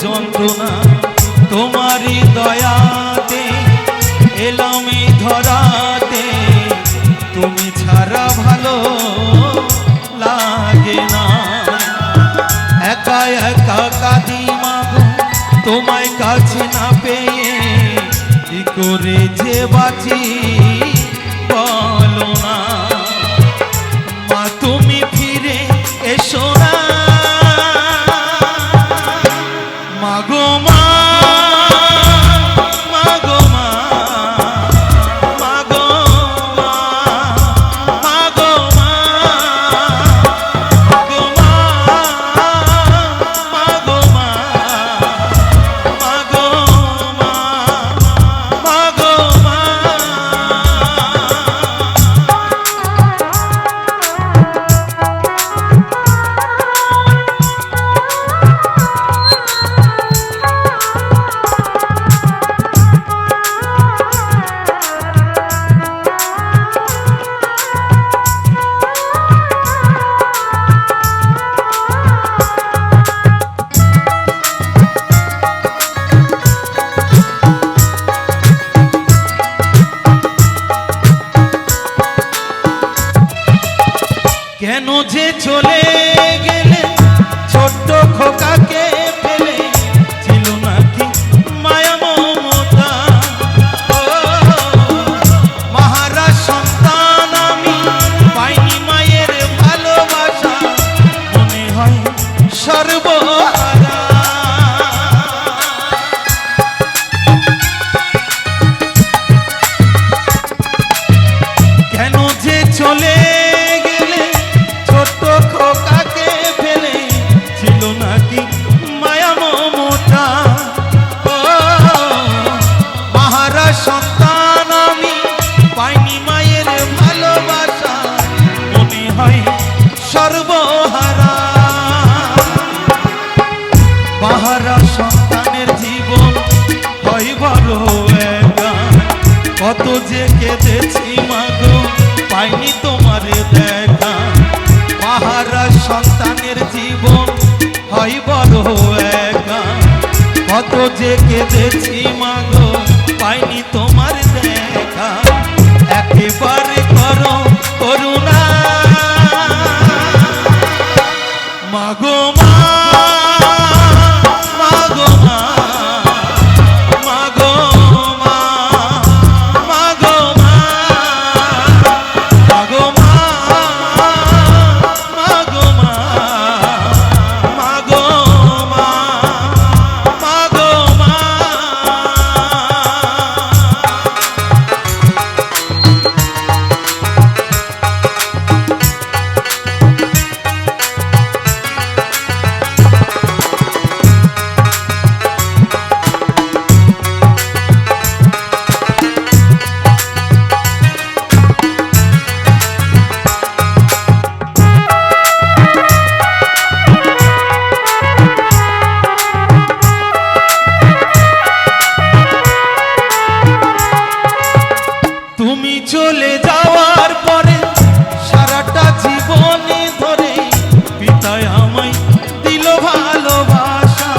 যন্ত্রণা তোমারই দয়াতে এলাম এই ধরাতে, তুমি ছাড়া ভালো লাগে না। একা একা কাঁদি মাগো তোমায় কাছে না পেয়ে, কি করে যে বাঁচি বলো না। মা তুমি ফিরে এসো না, মাগো মা, মাগো মা, মাগো মা, মাগো মা, মাগো মা, মাগো মা, মাগো মা, মাগো মা। কেন যে চলে গেলে ছোট্ট খোকাকে ফেলে, ছিল নাকি মায়া মমতা। মাহারা সন্তান আমি পাইনি মায়ের ভালোবাসা, মনে হয় সর্বহারা। কেন যে চলে খোকাকে ফেলে, ছিল নাকি মায়া মমতা। মাহারা সন্তান আমি পাইনি মায়ের ভালোবাসা, মনে হয় সর্বহারা। মাহারা সন্তানের জীবন হয় বড় একা, কত যে কেঁদেছি মাগো পাইনি তোমার দেখা। মাহারা সন্তানের জীবন হয় বড় একা, কত যে কেঁদেছি মাগো পাইনি তোমার দেখা। একেবারে করো করুণা মাগো মা, মাগো মা, মাগো মা, মাগো মা, মাগো মা, মাগো মা, মাগো মা, মাগো মা। তুমি চলে যাওয়ার পরে সারাটা জীবনে ধরে পিতায় আমায় দিল ভালোবাসা।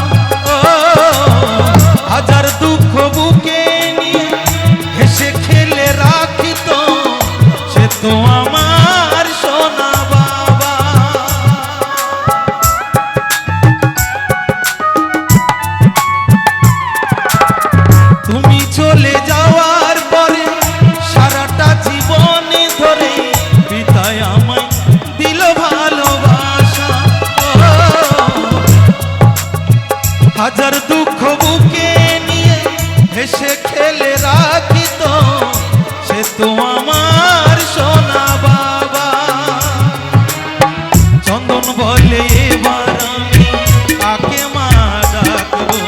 হাজার দুঃখ বুকে নিয়ে হেসে খেলে রাখিত, সে তো আমার সোনা বাবা। তুমি চলে যাওয়ার পরে সারাটা জীবনে ধরে পিতায় আমায় দিল ভালোবাসা। হাজার দুঃখ বুকে নিয়ে হেসে খেলে রাখিত, সে তো আমার সোনা বাবা। চন্দন বলে এবার আমি কাকে মা ডাকবো,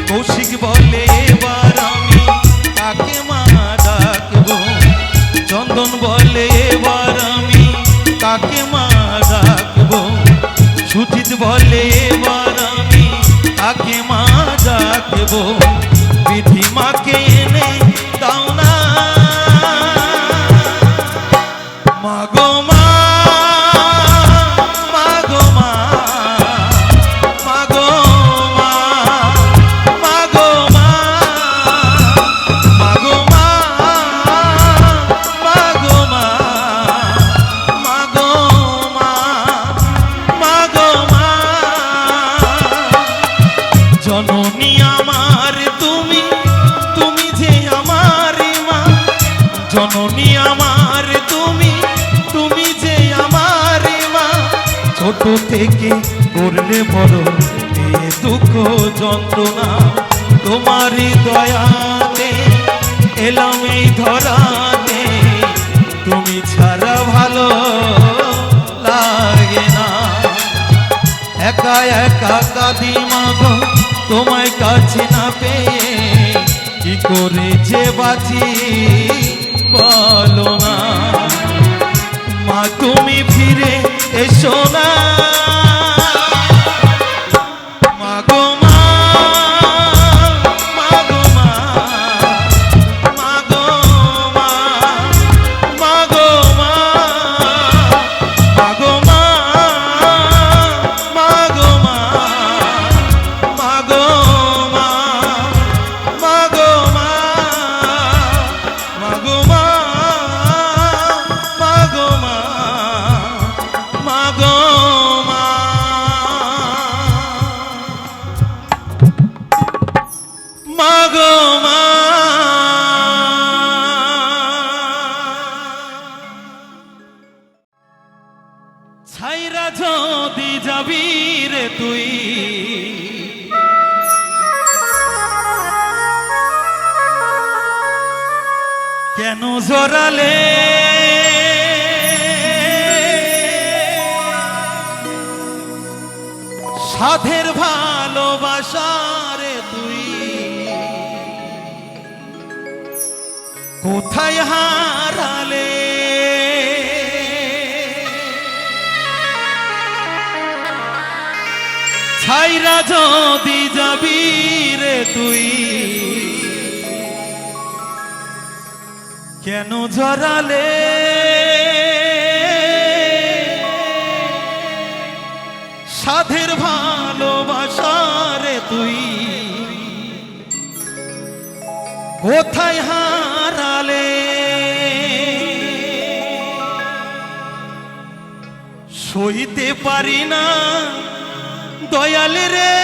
কৌশিক বলে এবার আমি কাকে মা ডাকবো, চন্দন বলে এবার আমি কাকে মা ডাকবো, সুজিত বলে এবার আমি কাকে মা ডাকবো। বিধি মাকে এনে দাও না মাগো মা, মাগো মা, মাগো মা, আমার তুমি, তুমি যে আমার মা। জননী আমার তুমি, তুমি যে আমার মা। ছোট থেকে করলে বড় এ দুঃখ যন্ত্রণা, তোমারই দয়াতে এলাম এই ধরাতে। তুমি ছাড়া ভালো লাগে না, একা একা কাঁদি মাগো তোমায় কাছে না পেয়ে। কি করে যে বাঁচি বলো না, মা তুমি ফিরে এসো না। মাগো মা, মাগো মা, মাগো মা, মাগো মা, মাগো মা, মাগো মা, মাগো মা, মাগো মা, মাগো মা, মাগো মা, মাগো মা। মাগো মা, ছাইরা যদি যাবি রে তুই, কেন জড়ালে সাধের ভালোবাসা রে তুই। কোথায় হারালে ছাইরা যদি যাবি রে তুই, কেন জড়ালে সাধের ভালোবাসা রে তুই। কোথায় হারালে সইতে পারি না দয়াল রে,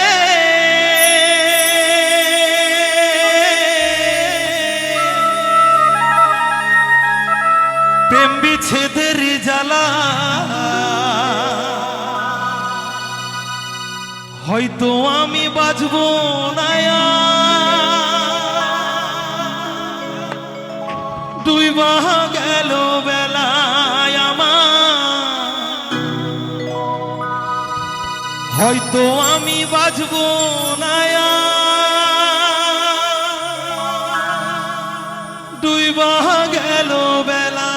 প্রেম বিচ্ছেদের জ্বালা। হয়তো আমি বাঁচবো না, ডুইবা গেল বেলায় আমার। হয়তো আমি বাঁচবো না, ডুইবা গেল বেলা।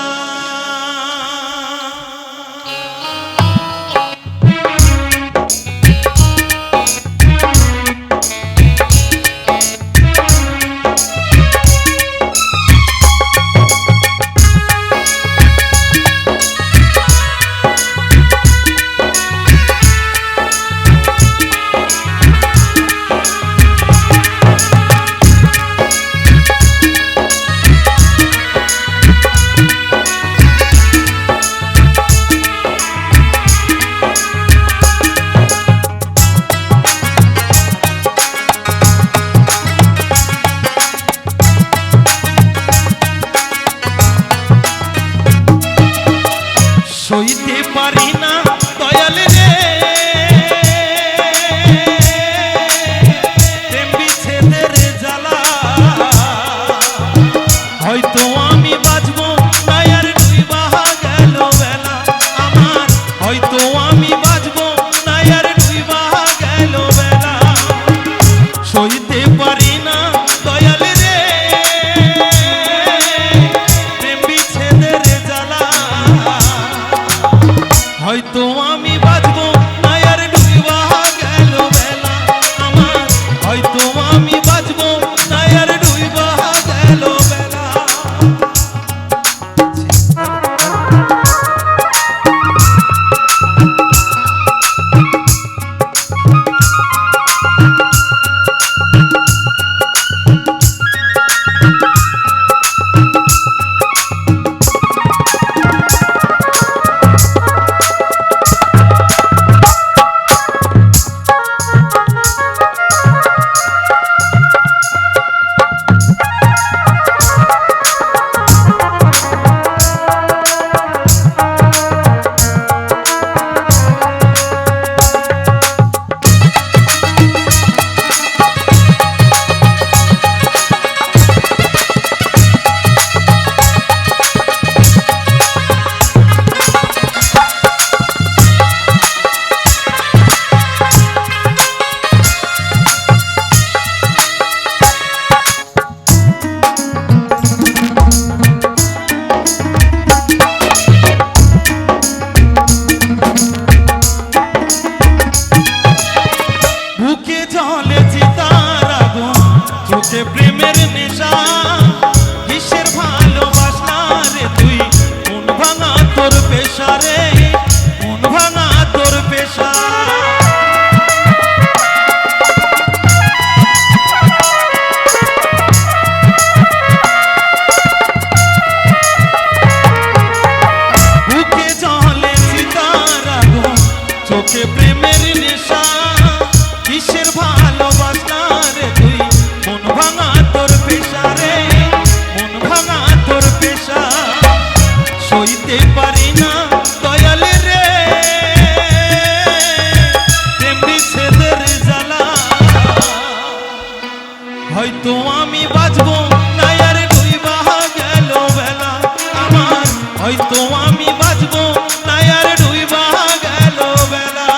সইতে পারি না দয়াল রে, প্রেম বিচ্ছেদের জ্বালা। হয়তো আমি বাঁচবো না আর ডুইবা গেল বেলা আমার। হয়তো আমি বাঁচবো না আর ডুইবা গেল বেলা। সইতে পারি না দয়াল রে, প্রেম বিচ্ছেদের জ্বালা। হয়তো আমি বাঁচবো না আর ডুইবা গেল বেলা আমার। হয়তো আমি বাঁচবো না আর ডুইবা গেল বেলা। চোখে প্রেমের নেশা কিসের ভালোবাসা রে তুই মন ভাঙা তোর পেশা রে মন ভাঙা তোর পেশা বুকে জলে সীতার আগুন চোখে প্রেমের নেশা কিসের ভালোবাসা রে তুই মন ভাঙা তোর পেশা রে মন ভাঙা তোর পেশা সইতে পারি না দয়াল রে প্রেম বিচ্ছেদের জ্বালা হয়তো আমি বাঁচবো না আর ডুইবা গেল বেলা আমার হয়তো আমি বাঁচবো না আর ডুইবা গেল বেলা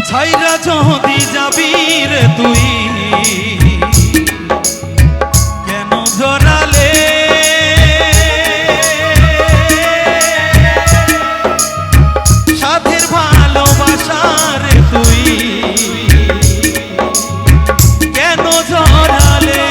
ছাইরা যদি যাবি রে তুই কেন জড়ালে সাথের ভালোবাসা রে তুই কেন জড়ালে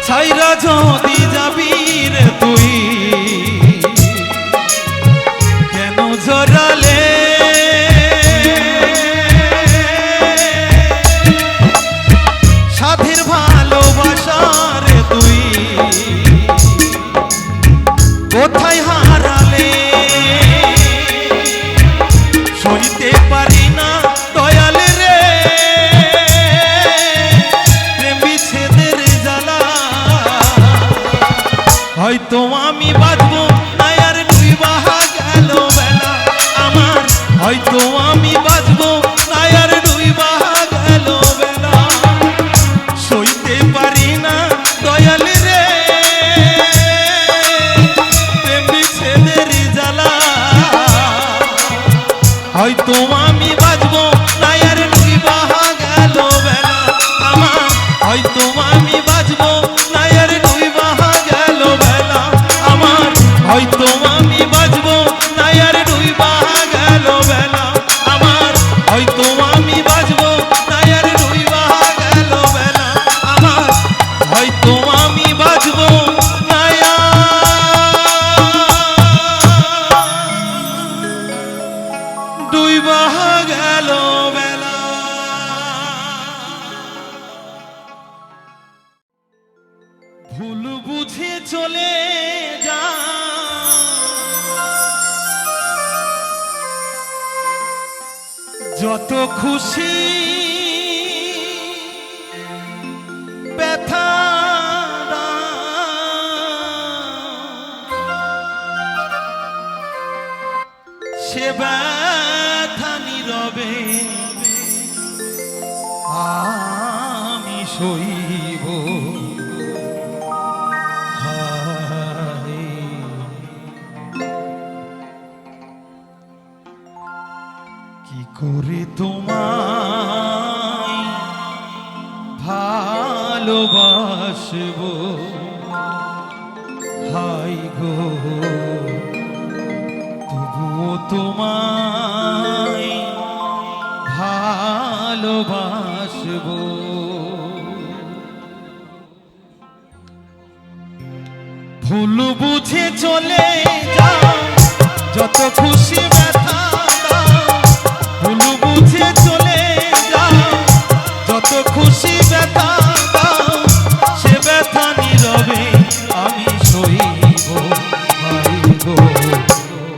ছাইরা যদি যাবি রে তুই কেন জড়ালে সাথের ভালোবাসা রে তুই কোথায় হারালে সইতে পারি না দয়াল রে প্রেম বিচ্ছেদের জ্বালা হয়তো আমি বাঁচবো না আর ডুইবা গেল বেলা আমার হয়তো আমি বাঁচবো না আর ডুইবা গেল বেলা সইতে পারি না দয়াল রে প্রেম বিচ্ছেদের জ্বালা হয়তো আমি বাঁচবো না আর ডুইবা গেল বেলা আমার হয়তো আমি বাঁচবো না আর ডুইবা গেল বেলা আমার হয়তো আমি বাঁচবো না আর ডুইবা গেল বেলা আমার হয়তো আমি বাঁচবো না আর ডুইবা গেল বেলা আমার হয়তো আমি বাঁচবো না ডুইবা গেল বেলা ভুল বুঝে চলে যা যত খুশি ব্যথা সে ব্যথা নীরবে আমি সইব কি করে তোমায় ভালোবাসবো ভাই গো তবুও তোমায় ভালোবাসবো। ভুল বুঝে চলে যাও যত খুশি ব্যথা দাও, ভুল বুঝে চলে যাও যত খুশি ব্যথা দাও, সে ব্যথা নীরবে আমি সইব ভাই গো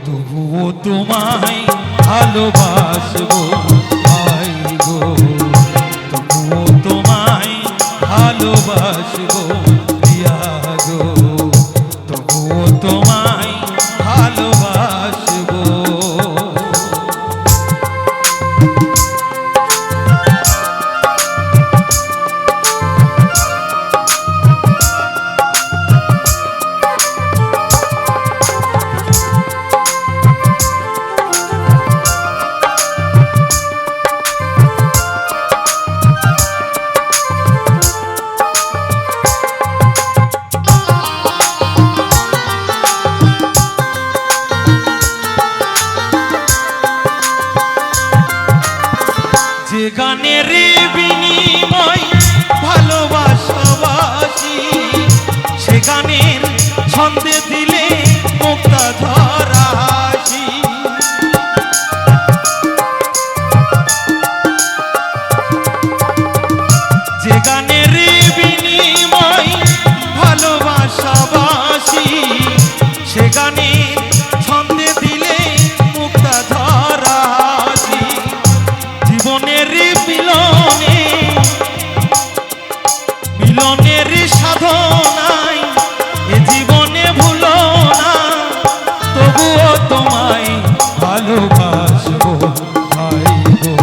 তবুও তোমায় ভালোবাসবো ভাই গো তবুও তোমায় ভালোবাসবো প্রিয়া গো তবুও তোমায় ভালোবাসবো। যে গানের বিনিময় ভালোবাসাবাসি, সে গানের ছন্দে দিলে মুক্তা ধরা হাসি। যে গানের বিনিময় ভালোবাসাবাসি, সে গানের ছন্দে দিলে মুক্তা ধরা হাসি। জীবনের মিলনে মিলনের সাধনায় এ জীবনে ভুলো না তবুও তোমায় ভালোবাসবো ভাই গো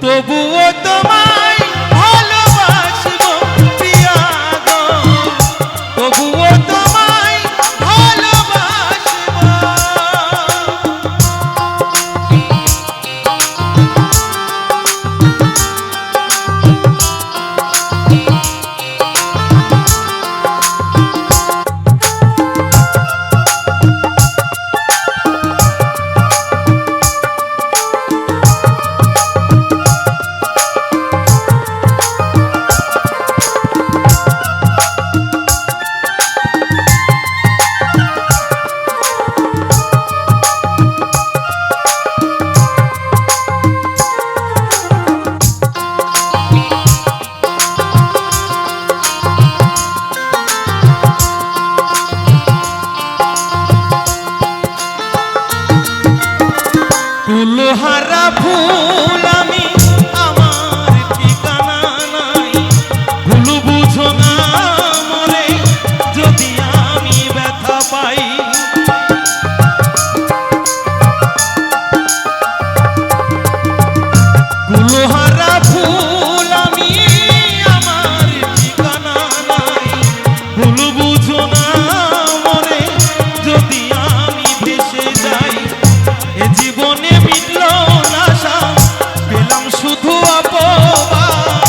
তবুও তোমায় ভালোবাসবো প্রিয়া গো তবুও তোমায় ভালোবাসবো। ফুলহারা ফুল আমি আমার ঠিকানা নাই, ভুল বুঝো না মরে যদি আমি ব্যথা পাই। ফুলহারা ফুল আমি আমার ঠিকানা নাই, ভুল বুঝো না মরে যদি আমি ভেসে যাই। এ জীবনে মিটল না আশা পেলাম শুধু অপবাদ,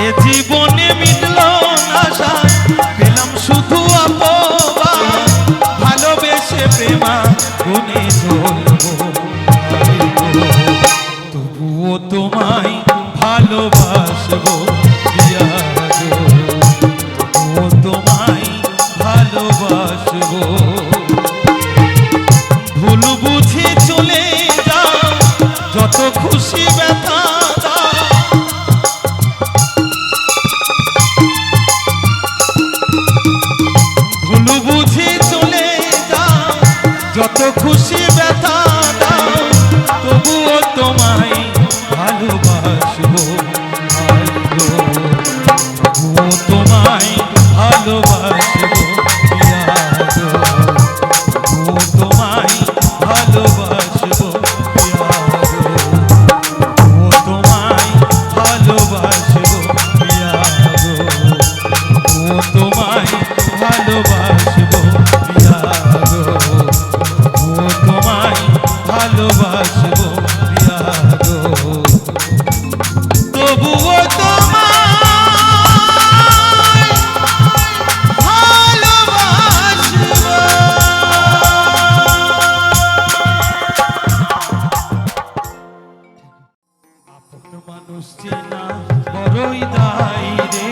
এ জীবনে মিটল না আশা পেলাম শুধু অপবাদ। ভালোবেসে প্রেমা গুনে চলবো তবুও তোমায় ভালোবাসবো প্রিয়া গো তবুও তোমায় ভালোবাসবো। ভুল বুঝে চলে যাও যত খুশি ব্যথা দাও, ভুল বুঝে চলে যাও যত খুশি ব্যথা দাও তবুও তোমায় ভালোবাসবো ভাই গো তবুও তোমায় ভালোবাসবো প্রিয়া গো তবুও তোমায় ভালোবাসবো প্রিয়া গো বড়ই দায় রে,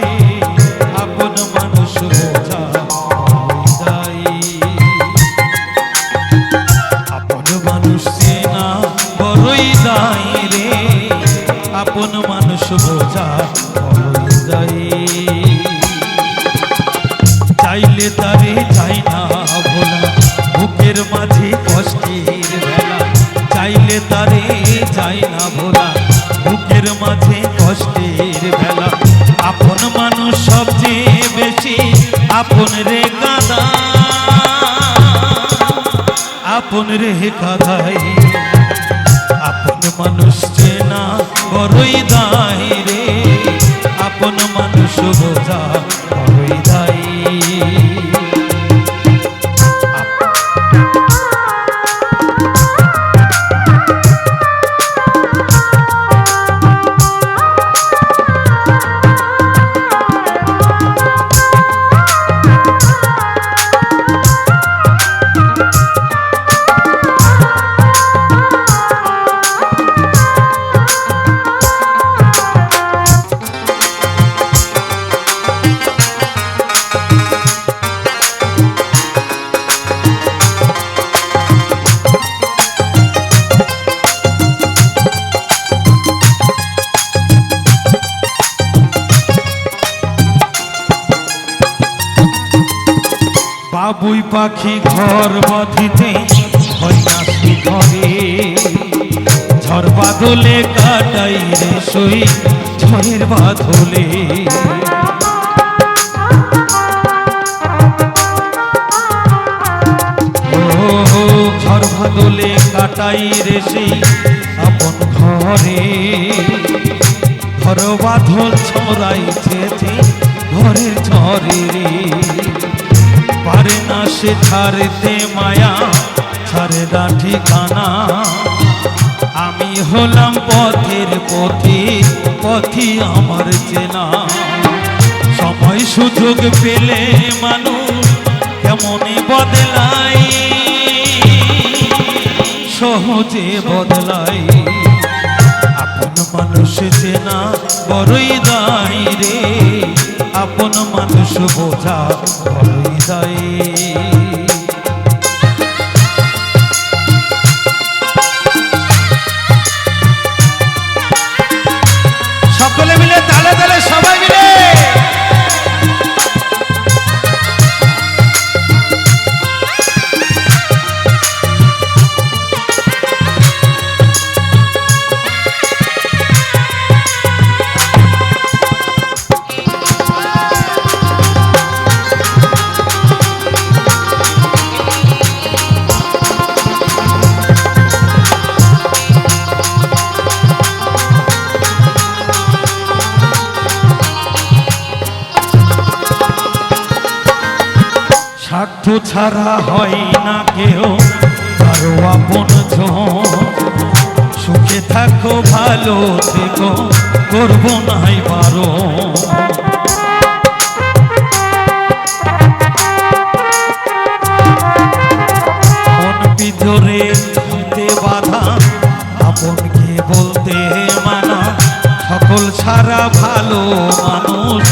আপন মানুষ বোঝা বড়ই দায়। আপন মানুষ চেনা বড়ই দায় রে, আপন মানুষ বোঝা বড়ই দায়। চাইলে তারে চাই না ভোলা, বুকের মাঝে কষ্টের বেলা। চাইলে তারে চাই না ভোলা, বুকের মাঝে কষ্টের বেলা। আপন মানুষ সবচেয়ে বেশি আপন রে কাঁদা, আপন রে কাঁদাই। আপন মানুষ চেনা বড়ই দায় রে, আপন মানুষ বোঝা বড়ই দায়। বাবুই পাখি ঘর বাঁধিতে হয় না ঘরে, ঝড় বাদলে কাটাই রে সই ঝড়ের বাদলে। ও ঝড় বাদলে কাটাই রে সেই আপন ঘরে, ঘর বাঁধল ছড়াইছে ঘরের ঝড়ে রে। পারে না সে ছাড়তে মায়া, ছাড়ে না ঠিকানা। আমি হলাম পথের পথি, পথি আমার চেনা। সময় সুযোগ পেলে মানুষ কেমনই বদলায়, সহজে বদলায়। আপন মানুষ চেনা বড়ই দায় রে, আপন মানুষ বোঝা বড়ই দায়। সকলে মিলে তালে তালে সবাই মিলে স্বার্থ ছাড়া হয় না কেউ কারো আপন জন। সুখে থাকো ভালো থেকো করবো নাই পারো। মন ভিতরে বাধা, আপনকে বলতে মানা। সকল ছাড়া ভালো মানুষ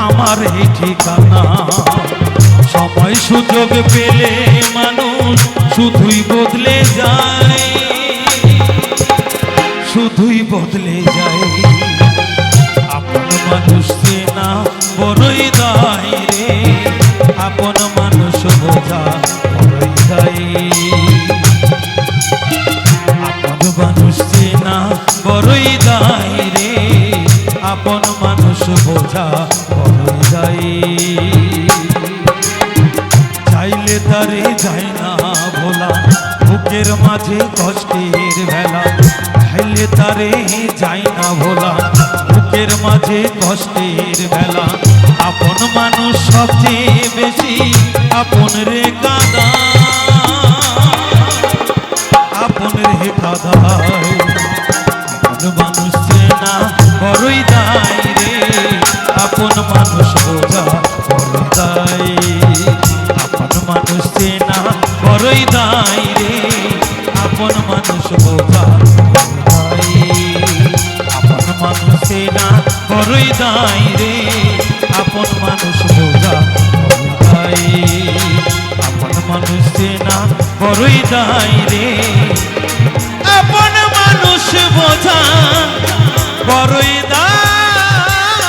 আমার এই ঠিকানা। সময় সুযোগ পেলে মানুষ শুধুই বদলে যায়, শুধুই বদলে যায়। আপন মানুষ চেনা বড়ই দায় রে, আপন মানুষ বোঝা বড়ই দায়। আপন মানুষ চেনা বড়ই দায় রে, আপন মানুষ বোঝা বড়ই দায়। চাইলে তারে যায় না ভোলা, বুকের মাঝে কষ্টের বেলা। চাইলে তারে যায় না ভোলা, বুকের মাঝে কষ্টের বেলা। আপন মানুষ সবচেয়ে বেশি আপন রে কাঁদা, আপন রে কাঁদা। আপন মানুষ চেনা বড়ই দায় রে, আপন মানুষ বোঝা বড়ই দায়। আপন মানুষ চেনা বড়ই দায় রে, আপন মানুষ বোঝা বড়ই দায়। আপন মানুষ চেনা বড়ই বড়ই দায় রে আপন মানুষ বোঝা বড়ই দায় আপন মানুষ চেনা বড়ই দায় রে আপন মানুষ বোঝা বড়ই দায়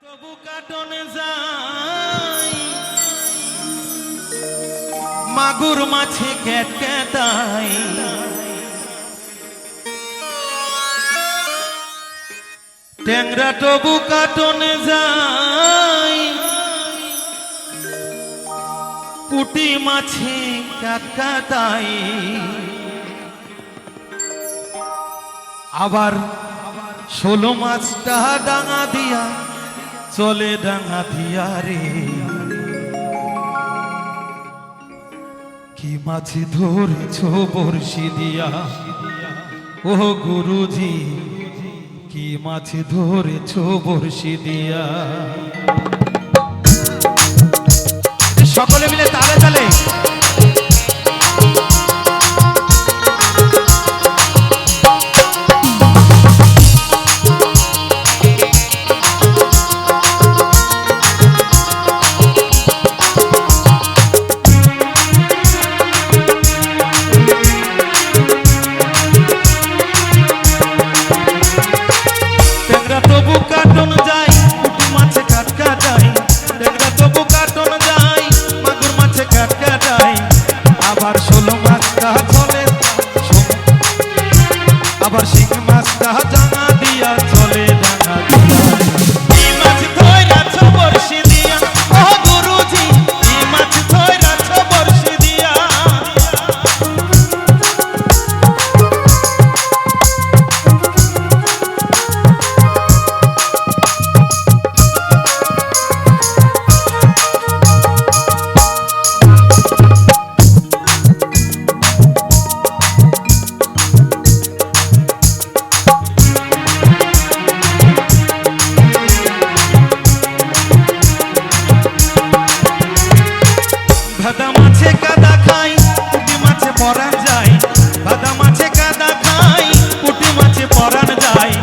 তবু কাটন যায় মাগুর মাছে ক্যাটক্যাটায় ট্যাংরা তবু কাটন যায় পুঁটি মাছে কাটকাটায় আবার 16 মাছটা ডাঙা দিয়া চলে ডাঙা দিয়া রে কি মাছ ধরেছ বড়শি দিয়া ও গুরুজি কি মাছ ধরেছ বড়শি দিয়া সকলে মিলে তালে তালে আবার শিং মাছটা জাঙা দিয়া চলে ডাঙা দিয়া কি মাছ ধইরাছ বড়শি দিয়া ও গুরুজি কি মাছ ধইরাছ বড়শি দিয়া ভাদা মাছে কাদা খাই পুঁটি মাছে পরান যায় ভাদা মাছে কাদা খাই পুঁটি মাছে পরান যায়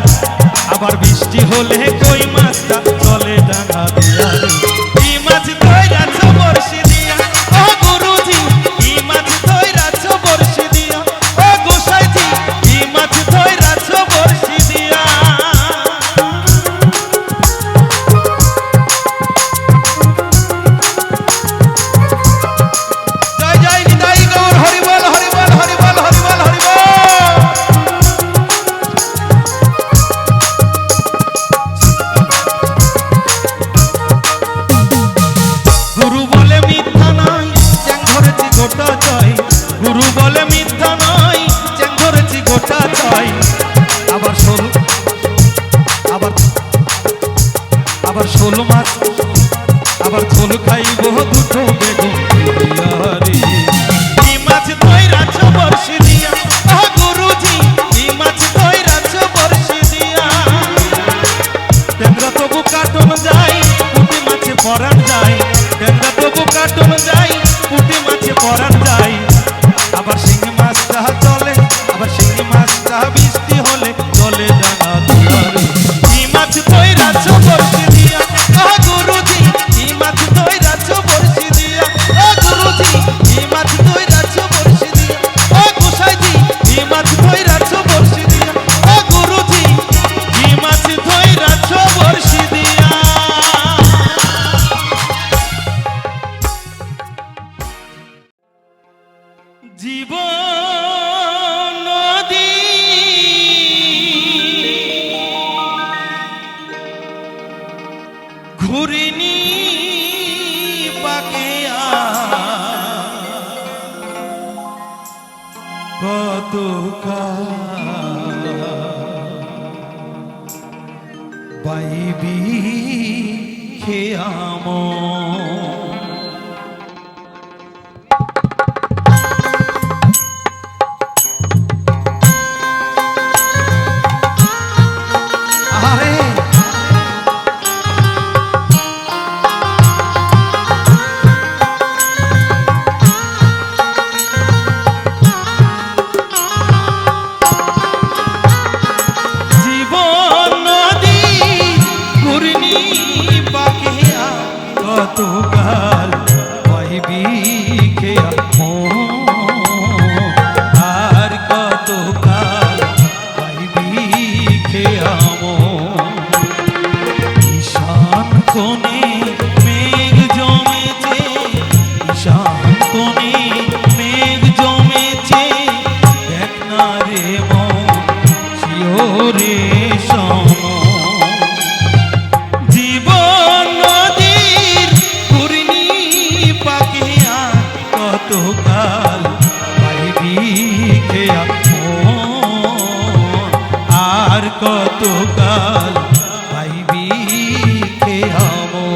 আবার বৃষ্টি হলে কই মাছটা চলে ডাঙা দিয়া কি মাছ ধইরাছ বড়শি দিয়া ও গুরুজি কি মাছ ধইরাছ বড়শি দিয়া ও গোসাইজি কি মাছ ধইরাছ বড়শি দিয়া গুরু বলে মিথ্যা নয় চ্যাং ধরেছি গোটা জয় গুরু বলে মিথ্যা নয় চ্যাং ধরেছি গোটা জয় আবার 16 মাছ আবার ঝোল খাইব দুটো বেগুন দিয়া রে কি মাছ ধইরাছ বড়শি দিয়া ও গুরুজি কি মাছ ধইরাছ বড়শি দিয়া ট্যাংরা তবু কাটন যায় পুঁটি মাছে পরান যায় ট্যাংরা তবু কাটন যায় পুঁটি মাছে পরান যায় আবার শিং মাছটা চলে আবার শিং মাছটা বৃষ্টি হলে চলে ডাঙা দিয়া রে কি মাছ ধইরাছ বড়শি দিয়া ও গুরুজি কি মাছ ধইরাছ বড়শি দিয়া ও গুরুজি কি মাছ ধইরাছ বড়শি দিয়া ও গোসাইজি কি মাছ ধইরাছ বড়শি দিয়া ও গুরুজি কি মাছ ধইরাছ বড়শি দিয়া জীবন নদী ঘুরিনি পাকে কত বাইবি খেয়াম জীবন কতকাল পাইবি খেয়ামো।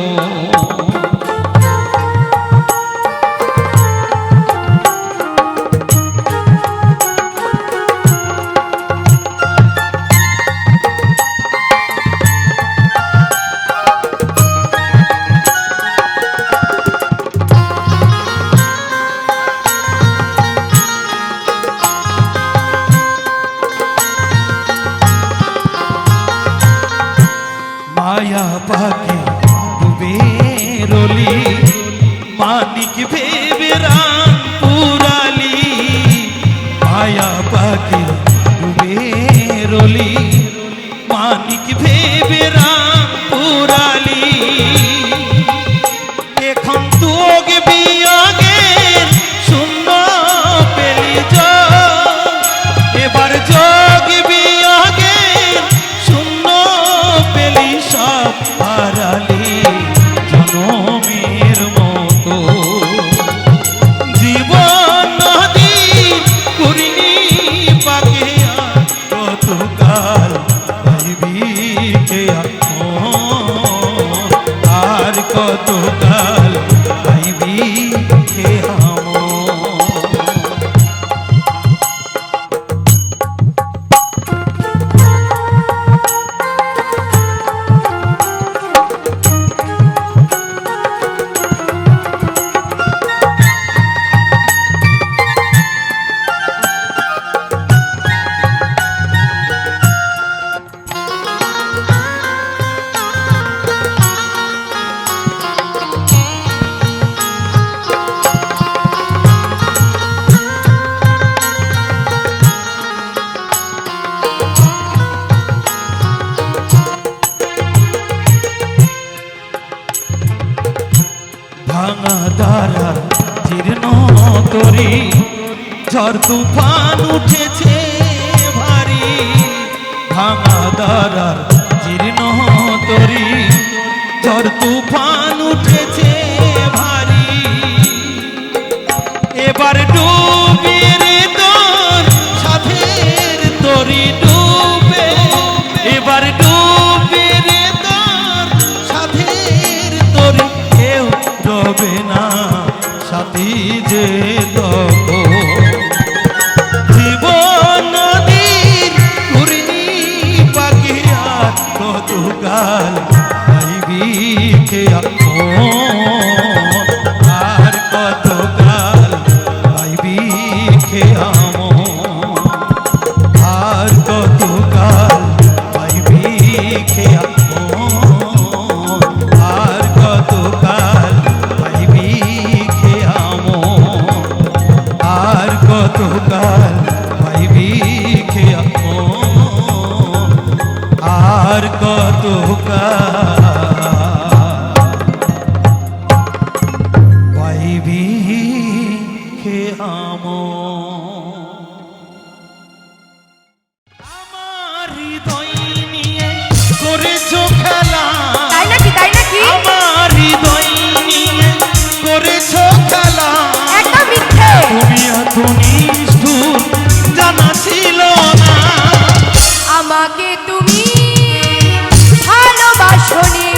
মায়া পাখি ডুবে রলি মানিক ভেবে রাম পুরালি। মায়া পাখি ডুবে রলি মানিক ভেবে রাম পুরালি। এখন তোগ বিয়োগের শূন্য পেলি যোগ, এবার যোগ বিয়োগের শূন্য পেলি সব হারালি জনমের মতো। জীবন নদী করিনি পাকে আর কতকাল পাইবি খেয়ামো। আর কতকাল পাইবি খেয়ামো। ভাঙা দ্বারা জীর্ণ তরি ঝড় তুফান উঠেছে ভারী। ভাঙা দ্বারা জীর্ণ তরি ঝড় তুফান উঠেছে ভারী। এবার ডুবে রে তোর সাথের তরি ডুবে, এবার ডুবে রে তোর সাথের তরি। কেউ রবে না সাথী যে তখন। জীবন নদীর ঘূর্ণি পাখি আর কতকাল পাইবি খেয়ামো। আর কতকাল পাইবি খেয়ামো। আর কতকাল পাইবি খেয়ামো। আর কতকাল পাইবি খেয়ামো। আর কতকাল পাইবি খেয়ামো। আর কতকাল পাইবি খেয়ামো। আমার হৃদয় নিয়ে করেছো খেলা, তাই নাকি তাই নাকি? আমার হৃদয় নিয়ে করেছো খেলা। একদম মিথ্যে। তুমি এত নিষ্ঠুর জানা ছিল না। আমাকে তুমি ভালোবাসনি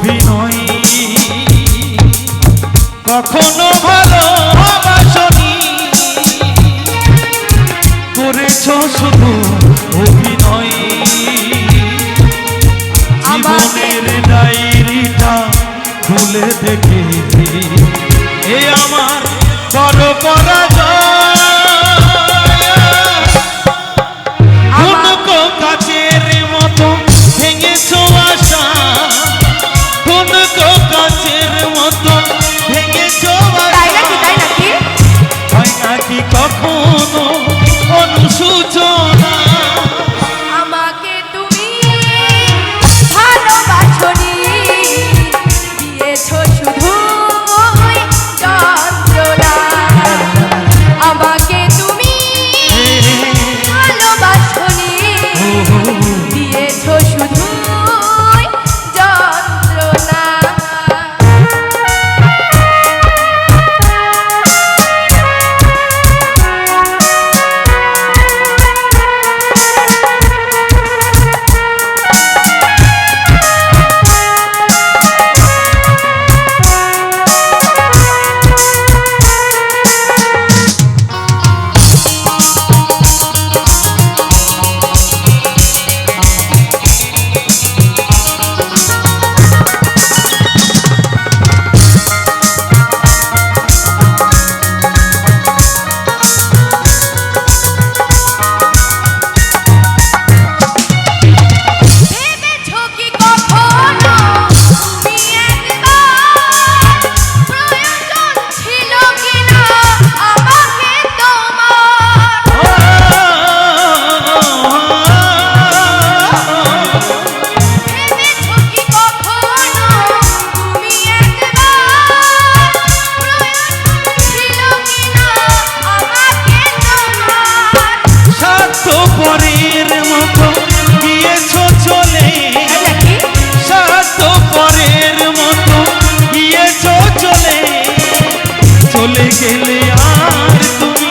অভিনয় কখনো ভালোবাসনি, করেছ শুধু অভিনয়। জীবনের ডায়েরিটা খুলে দেখেছি, এ আমার বড় পরাজয়। ঠুনকো কাচের মতো ভেঙেছো আশা, ঠুনকো কাচের মতো ভেঙেছো তাই আশা। নাকি তাই নাকি হয় নাকি কখনো অনুশোচনা? আমাকে তুমি ভালোবাসনি, দিয়েছো শুধু যন্ত্রণা। আমাকে তুমি ভালোবাসনি, দিয়েছো শুধু যন্ত্রণা। ভেবেছো কি কখনো তুমি একবার প্রয়োজন ছিল কিনা আমাকে তোমার? ভেবেছো কি কখনো তুমি একবার প্রয়োজন ছিল কিনা আমাকে তোমার? স্বার্থপরের মতো গিয়েছো চলে, তাই নাকি স্বার্থপরের মতো গিয়েছো চলে। চলে গেলে আর তুমি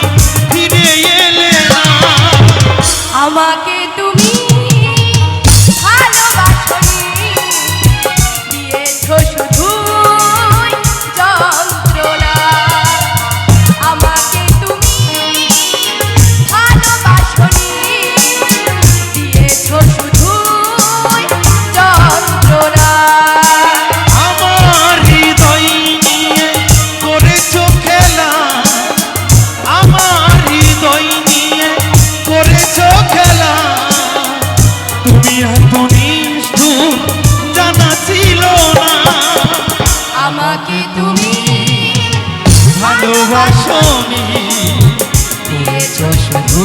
ফিরে এলে না। আমাকে তুমি ভালোবাসনি, দিয়েছো শুধু যন্ত্রণা। আমাকে তুমি ভালোবাসনি, দিয়েছো শুধু যন্ত্রণা। আমার হৃদয় নিয়ে করেছো খেলা, আমার হৃদয় নিয়ে করেছো খেলা। তুমি এত নিষ্ঠুর জানা ছিল না। আমাকে তুমি ভালোবাসনি, দিয়েছো শুধু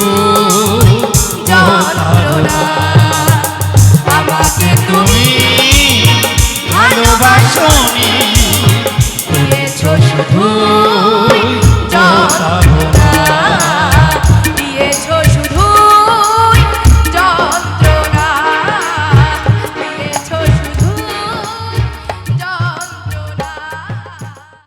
যন্ত্রণা।